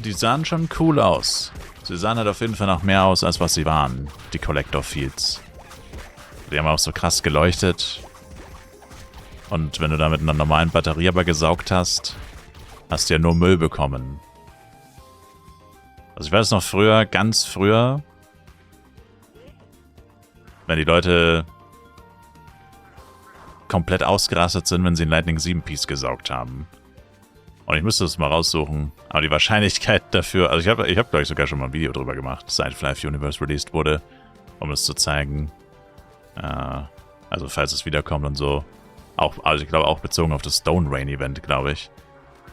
Die sahen schon cool aus. Sie sahen halt auf jeden Fall noch mehr aus, als was sie waren. Die Collector Fields. Die haben auch so krass geleuchtet. Und wenn du da mit einer normalen Batterie aber gesaugt hast, hast du ja nur Müll bekommen. Also ich weiß noch früher, ganz früher, wenn die Leute komplett ausgerastet sind, wenn sie einen Lightning 7 Piece gesaugt haben. Und ich müsste das mal raussuchen. Aber die Wahrscheinlichkeit dafür... Also ich hab glaube ich, sogar schon mal ein Video drüber gemacht, seit Flive Universe released wurde, um es zu zeigen. Also falls es wiederkommt und so. Auch, also ich glaube auch bezogen auf das Stone Rain Event, glaube ich.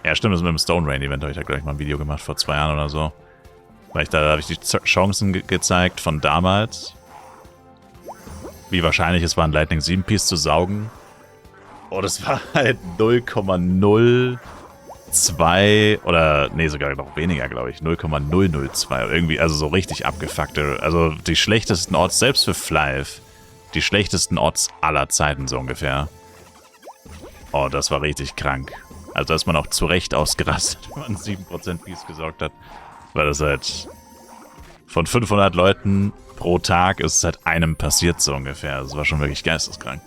Ja, stimmt, das mit dem Stone Rain Event habe ich da gleich mal ein Video gemacht, vor 2 Jahren oder so. Weil da habe ich die Chancen gezeigt von damals. Wie wahrscheinlich es war, ein Lightning 7 Piece zu saugen. Oh, das war halt 0,02 oder, nee, sogar noch weniger, glaube ich. 0,002 irgendwie, also so richtig abgefuckte. Also die schlechtesten Odds, selbst für Flive, die schlechtesten Odds aller Zeiten so ungefähr. Oh, das war richtig krank. Also da ist man auch zu Recht ausgerastet, wenn man 7% Piece gesaugt hat. Weil das halt von 500 Leuten pro Tag ist es halt einem passiert so ungefähr. Das war schon wirklich geisteskrank.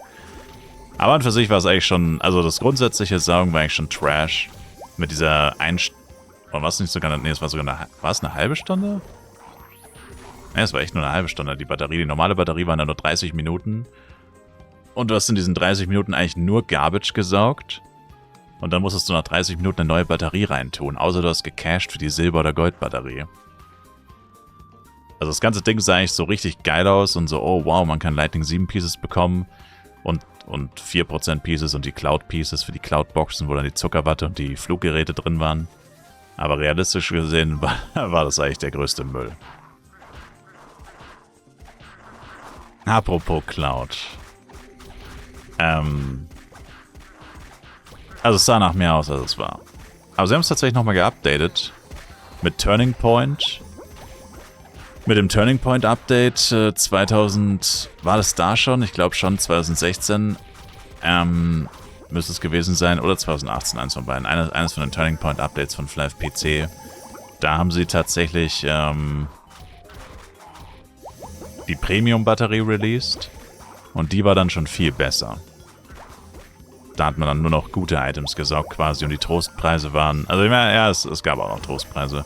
Aber an für sich war es eigentlich schon, also das grundsätzliche Saugen war eigentlich schon Trash. Mit dieser war es nicht sogar, nee, es war sogar war es eine halbe Stunde? Ne, es war echt nur eine halbe Stunde. Die normale Batterie waren ja nur 30 Minuten. Und du hast in diesen 30 Minuten eigentlich nur Garbage gesaugt. Und dann musstest du nach 30 Minuten eine neue Batterie reintun. Außer du hast gecached für die Silber- oder Goldbatterie. Also das ganze Ding sah eigentlich so richtig geil aus und so, oh wow, man kann Lightning 7 Pieces bekommen. Und 4% Pieces und die Cloud Pieces für die Cloud-Boxen, wo dann die Zuckerwatte und die Fluggeräte drin waren. Aber realistisch gesehen war das eigentlich der größte Müll. Apropos Cloud. Also es sah nach mehr aus, als es war. Aber sie haben es tatsächlich nochmal geupdatet. Mit Turning Point. Mit dem Turning Point Update 2000... War das da schon? Ich glaube schon 2016. Müsste es gewesen sein. Oder 2018, eins von beiden. Eines von den Turning Point Updates von Flive PC. Da haben sie tatsächlich die Premium-Batterie released. Und die war dann schon viel besser. Da hat man dann nur noch gute Items gesaugt quasi und die Trostpreise waren... Also ja, es gab auch noch Trostpreise.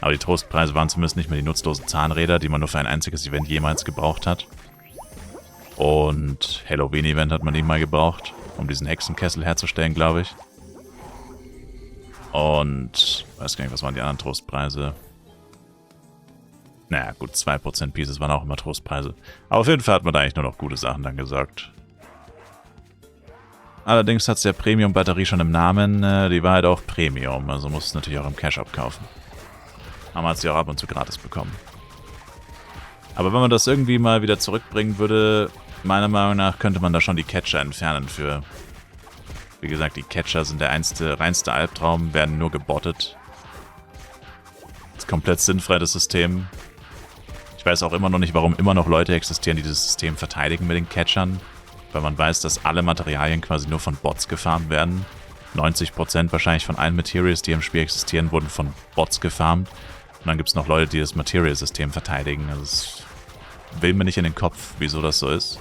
Aber die Trostpreise waren zumindest nicht mehr die nutzlosen Zahnräder, die man nur für ein einziges Event jemals gebraucht hat. Und Halloween-Event hat man die mal gebraucht, um diesen Hexenkessel herzustellen, glaube ich. Und... weiß gar nicht, was waren die anderen Trostpreise? Naja, gut, 2% Pieces waren auch immer Trostpreise. Aber auf jeden Fall hat man da eigentlich nur noch gute Sachen dann gesagt. Allerdings hat es der Premium-Batterie schon im Namen, die war halt auch Premium, also musst du es natürlich auch im Cash-Up kaufen. Aber man hat sie auch ab und zu gratis bekommen. Aber wenn man das irgendwie mal wieder zurückbringen würde, meiner Meinung nach könnte man da schon die Catcher entfernen für... Wie gesagt, die Catcher sind der reinste Albtraum, werden nur gebottet. Das ist komplett sinnfrei, das System. Ich weiß auch immer noch nicht, warum immer noch Leute existieren, die dieses System verteidigen mit den Catchern. Weil man weiß, dass alle Materialien quasi nur von Bots gefarmt werden. 90% wahrscheinlich von allen Materials, die im Spiel existieren, wurden von Bots gefarmt. Und dann gibt es noch Leute, die das Material-System verteidigen. Also es will mir nicht in den Kopf, wieso das so ist.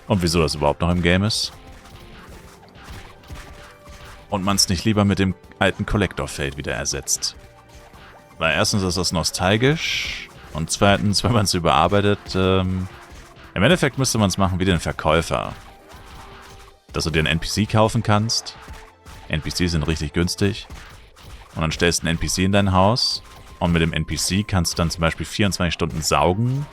Und wieso das überhaupt noch im Game ist. Und man es nicht lieber mit dem alten Collector-Feld wieder ersetzt. Weil erstens ist das nostalgisch. Und zweitens, wenn man es überarbeitet... Im Endeffekt müsste man es machen wie den Verkäufer. Dass du dir einen NPC kaufen kannst. NPCs sind richtig günstig. Und dann stellst du einen NPC in dein Haus. Und mit dem NPC kannst du dann zum Beispiel 24 Stunden saugen.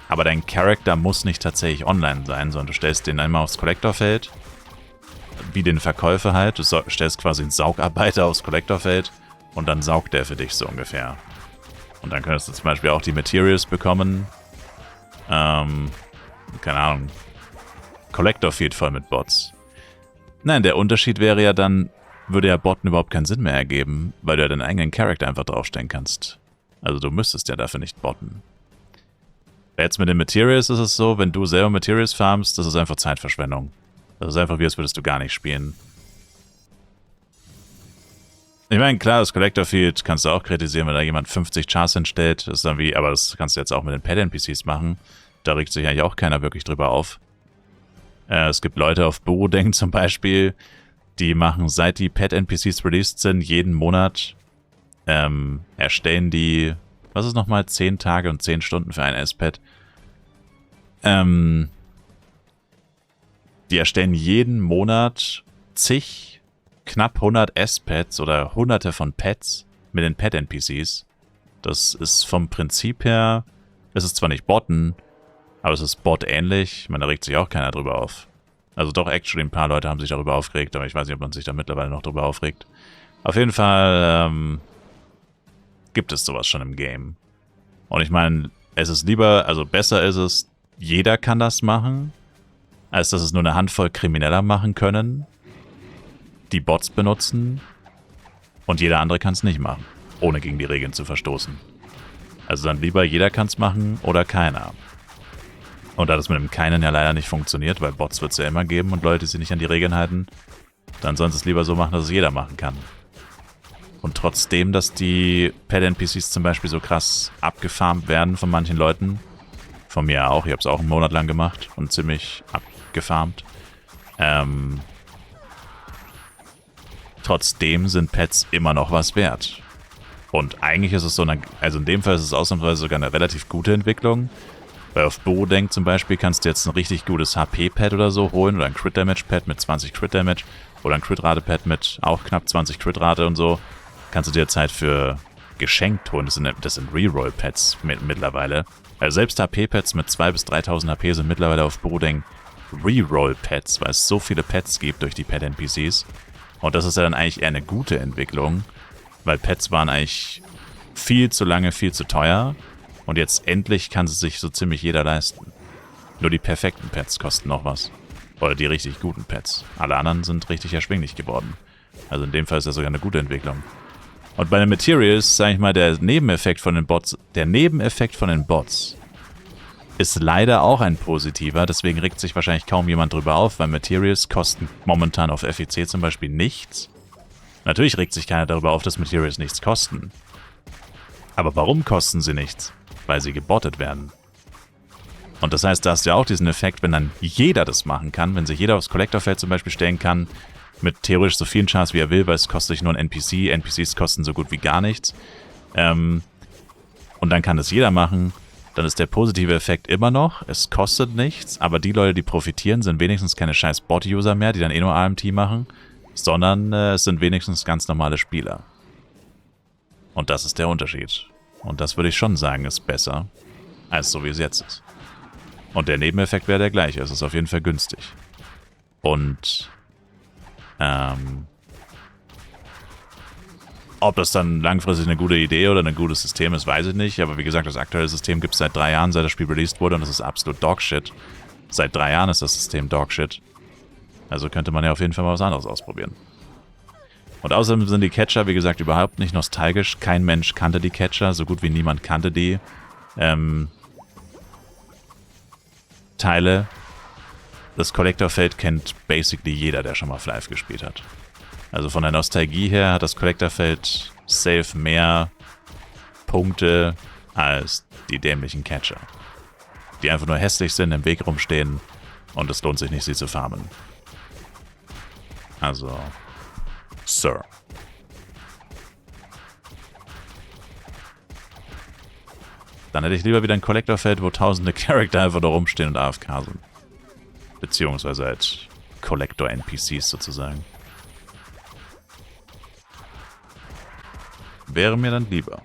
Aber dein Charakter muss nicht tatsächlich online sein, sondern du stellst den einmal aufs Kollektorfeld. Wie den Verkäufer halt. Du stellst quasi einen Saugarbeiter aufs Kollektorfeld. Und dann saugt der für dich so ungefähr. Und dann könntest du zum Beispiel auch die Materials bekommen. Keine Ahnung. Collector Field voll mit Bots. Nein, der Unterschied wäre ja dann, würde ja Botten überhaupt keinen Sinn mehr ergeben, weil du ja deinen eigenen Charakter einfach draufstellen kannst. Also du müsstest ja dafür nicht botten. Jetzt mit den Materials ist es so, wenn du selber Materials farmst, das ist einfach Zeitverschwendung. Das ist einfach wie, als würdest du gar nicht spielen. Ich meine, klar, das Collector Field kannst du auch kritisieren, wenn da jemand 50 Chars hinstellt. Das ist dann wie, aber das kannst du jetzt auch mit den Pet-NPCs machen. Da regt sich eigentlich auch keiner wirklich drüber auf. Es gibt Leute auf Borodeng zum Beispiel, die machen, seit die Pet-NPCs released sind, jeden Monat erstellen die, was ist nochmal, 10 Tage und 10 Stunden für ein S-Pet. Die erstellen jeden Monat knapp 100 S-Pets oder hunderte von Pets mit den Pet-NPCs. Das ist vom Prinzip her, es ist zwar nicht Botten, aber es ist Bot-ähnlich. Ich meine, da regt sich auch keiner drüber auf. Also doch, actually, ein paar Leute haben sich darüber aufgeregt, aber ich weiß nicht, ob man sich da mittlerweile noch drüber aufregt. Auf jeden Fall gibt es sowas schon im Game. Und ich meine, es ist lieber, also besser ist es, jeder kann das machen, als dass es nur eine Handvoll Krimineller machen können, die Bots benutzen und jeder andere kann es nicht machen, ohne gegen die Regeln zu verstoßen. Also dann lieber jeder kann es machen oder keiner. Und da das mit dem Keinen ja leider nicht funktioniert, weil Bots wird es ja immer geben und Leute, die sich nicht an die Regeln halten, dann sollen sie es lieber so machen, dass es jeder machen kann. Und trotzdem, dass die Pet-NPCs zum Beispiel so krass abgefarmt werden von manchen Leuten, von mir auch, ich habe es auch einen Monat lang gemacht und ziemlich abgefarmt, trotzdem sind Pets immer noch was wert. Und eigentlich ist es so eine, also in dem Fall ist es ausnahmsweise sogar eine relativ gute Entwicklung, weil auf Borodeng zum Beispiel kannst du jetzt ein richtig gutes HP-Pad oder so holen oder ein Crit-Damage-Pad mit 20 Crit-Damage oder ein Crit-Rate-Pad mit auch knapp 20 Crit-Rate und so. Kannst du dir jetzt halt für geschenkt holen. Das sind Reroll-Pads mittlerweile. Also selbst HP-Pads mit 2.000 bis 3.000 HP sind mittlerweile auf Borodeng Reroll-Pads, weil es so viele Pads gibt durch die Pet-NPCs. Und das ist ja dann eigentlich eher eine gute Entwicklung, weil Pads waren eigentlich viel zu lange, viel zu teuer. Und jetzt endlich kann es sich so ziemlich jeder leisten. Nur die perfekten Pads kosten noch was. Oder die richtig guten Pads. Alle anderen sind richtig erschwinglich geworden. Also in dem Fall ist das sogar eine gute Entwicklung. Und bei den Materials, sage ich mal, der Nebeneffekt von den Bots ist leider auch ein positiver. Deswegen regt sich wahrscheinlich kaum jemand drüber auf, weil Materials kosten momentan auf FEC zum Beispiel nichts. Natürlich regt sich keiner darüber auf, dass Materials nichts kosten. Aber warum kosten sie nichts? Weil sie gebottet werden. Und das heißt, da hast du ja auch diesen Effekt, wenn dann jeder das machen kann, wenn sich jeder aufs Collector-Feld zum Beispiel stellen kann, mit theoretisch so vielen Chars wie er will, weil es kostet sich nur ein NPC. NPCs kosten so gut wie gar nichts. Und dann kann das jeder machen. Dann ist der positive Effekt immer noch, es kostet nichts, aber die Leute, die profitieren, sind wenigstens keine scheiß Bot-User mehr, die dann eh nur AMT machen, sondern es sind wenigstens ganz normale Spieler. Und das ist der Unterschied. Und das würde ich schon sagen, ist besser, als so wie es jetzt ist. Und der Nebeneffekt wäre der gleiche, es ist auf jeden Fall günstig. Und ob das dann langfristig eine gute Idee oder ein gutes System ist, weiß ich nicht. Aber wie gesagt, das aktuelle System gibt es seit 3 Jahren, seit das Spiel released wurde. Und das ist absolut Dogshit. Seit 3 Jahren ist das System Dogshit. Also könnte man ja auf jeden Fall mal was anderes ausprobieren. Und außerdem sind die Catcher, wie gesagt, überhaupt nicht nostalgisch. Kein Mensch kannte die Catcher. So gut wie niemand kannte die Teile. Das Collector-Feld kennt basically jeder, der schon mal Flive gespielt hat. Also von der Nostalgie her hat das Collector-Feld safe mehr Punkte als die dämlichen Catcher. Die einfach nur hässlich sind, im Weg rumstehen und es lohnt sich nicht, sie zu farmen. Also, Sir. Dann hätte ich lieber wieder ein Collector-Feld, wo tausende Charakter einfach nur rumstehen und AFK sind. Beziehungsweise halt Collector-NPCs sozusagen. Wäre mir dann lieber.